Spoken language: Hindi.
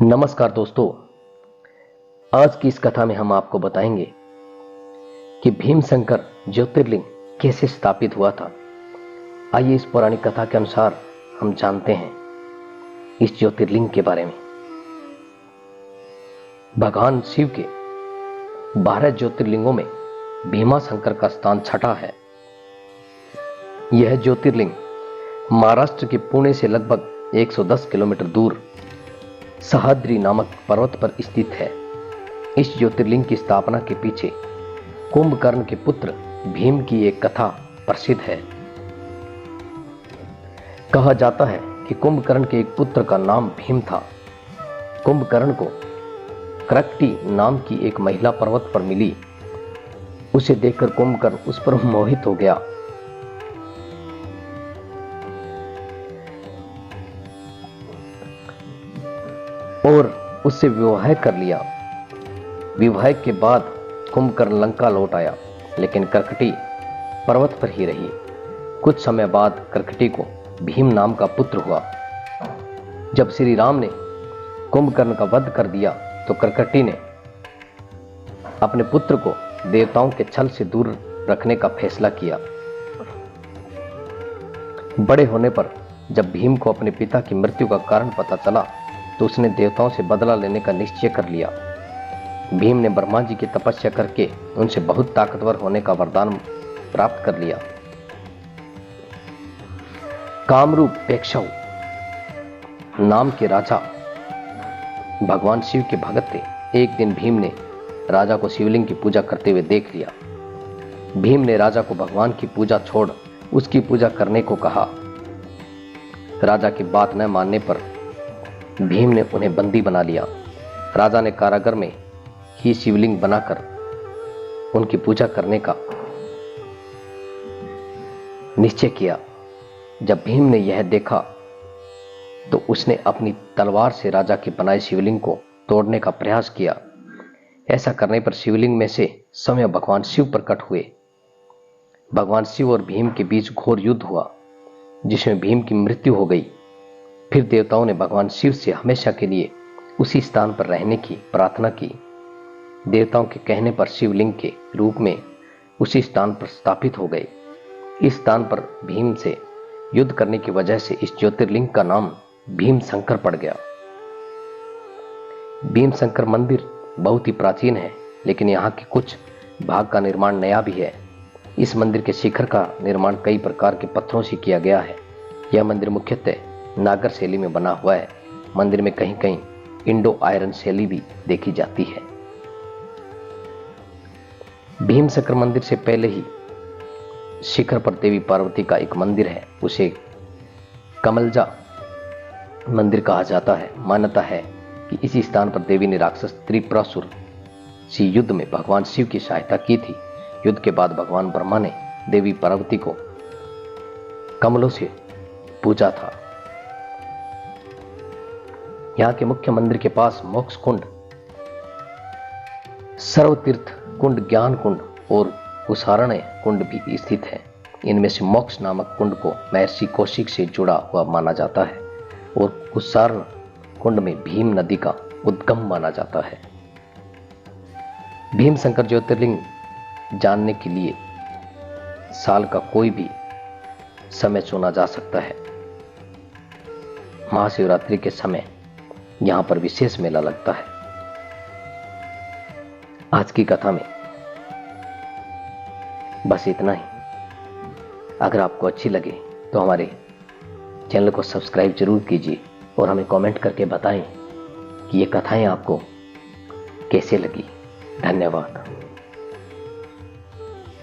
नमस्कार दोस्तों, आज की इस कथा में हम आपको बताएंगे कि भीमशंकर ज्योतिर्लिंग कैसे स्थापित हुआ था। आइए इस पौराणिक कथा के अनुसार हम जानते हैं इस ज्योतिर्लिंग के बारे में। भगवान शिव के 12 ज्योतिर्लिंगों में भीमाशंकर का स्थान छठा है। यह ज्योतिर्लिंग महाराष्ट्र के पुणे से लगभग 110 किलोमीटर दूर सह्याद्री नामक पर्वत पर स्थित है। इस ज्योतिर्लिंग की स्थापना के पीछे कुंभकर्ण के पुत्र भीम की एक कथा प्रसिद्ध है। कहा जाता है कि कुंभकर्ण के एक पुत्र का नाम भीम था। कुंभकर्ण को क्रक्टी नाम की एक महिला पर्वत पर मिली। उसे देखकर कुंभकर्ण उस पर मोहित हो गया। और उससे विवाह कर लिया। विवाह के बाद कुंभकर्ण लंका लौट आया, लेकिन क्रक्टी पर्वत पर ही रही। कुछ समय बाद क्रक्टी को भीम नाम का पुत्र हुआ। जब श्री राम ने कुंभकर्ण का वध कर दिया तो क्रक्टी ने अपने पुत्र को देवताओं के छल से दूर रखने का फैसला किया। बड़े होने पर जब भीम को अपने पिता की मृत्यु का कारण पता चला तो उसने देवताओं से बदला लेने का निश्चय कर लिया। भीम ने ब्रह्मा जी की तपस्या करके उनसे बहुत ताकतवर होने का वरदान प्राप्त कर लिया। कामरूप पेक्षव नाम के राजा भगवान शिव के भगत थे। एक दिन भीम ने राजा को शिवलिंग की पूजा करते हुए देख लिया। भीम ने राजा को भगवान की पूजा छोड़ उसकी पूजा करने को कहा। राजा की बात न मानने पर भीम ने उन्हें बंदी बना लिया। राजा ने कारागार में ही शिवलिंग बनाकर उनकी पूजा करने का निश्चय किया। जब भीम ने यह देखा तो उसने अपनी तलवार से राजा के बनाए शिवलिंग को तोड़ने का प्रयास किया। ऐसा करने पर शिवलिंग में से स्वयं भगवान शिव प्रकट हुए। भगवान शिव और भीम के बीच घोर युद्ध हुआ, जिसमें भीम की मृत्यु हो गई। फिर देवताओं ने भगवान शिव से हमेशा के लिए उसी स्थान पर रहने की प्रार्थना की। देवताओं के कहने पर शिवलिंग के रूप में उसी स्थान पर स्थापित हो गए। इस स्थान पर भीम से युद्ध करने की वजह से इस ज्योतिर्लिंग का नाम भीमशंकर पड़ गया। भीमशंकर मंदिर बहुत ही प्राचीन है, लेकिन यहाँ के कुछ भाग का निर्माण नया भी है। इस मंदिर के शिखर का निर्माण कई प्रकार के पत्थरों से किया गया है। यह मंदिर मुख्यतः नागर शैली में बना हुआ है। मंदिर में कहीं कहीं इंडो आयरन शैली भी देखी जाती है। भीमशंकर मंदिर से पहले ही शिखर पर देवी पार्वती का एक मंदिर है। उसे कमलजा मंदिर कहा जाता है। मान्यता है कि इसी स्थान पर देवी ने राक्षस त्रिपुरासुर से युद्ध में भगवान शिव की सहायता की थी। युद्ध के बाद भगवान ब्रह्मा ने देवी पार्वती को कमलों से पूजा था। यहाँ के मुख्य मंदिर के पास मोक्ष कुंड, सर्वतीर्थ कुंड, ज्ञान कुंड और उसारण्य कुंड भी स्थित है। इनमें से मोक्ष नामक कुंड को महर्षि कौशिक से जुड़ा हुआ माना जाता है और उसारण कुंड में भीम नदी का उद्गम माना जाता है। भीमशंकर ज्योतिर्लिंग जानने के लिए साल का कोई भी समय चुना जा सकता है। महाशिवरात्रि के समय यहां पर विशेष मेला लगता है। आज की कथा में बस इतना ही। अगर आपको अच्छी लगे तो हमारे चैनल को सब्सक्राइब जरूर कीजिए और हमें कमेंट करके बताएं कि ये कथाएं आपको कैसे लगी। धन्यवाद।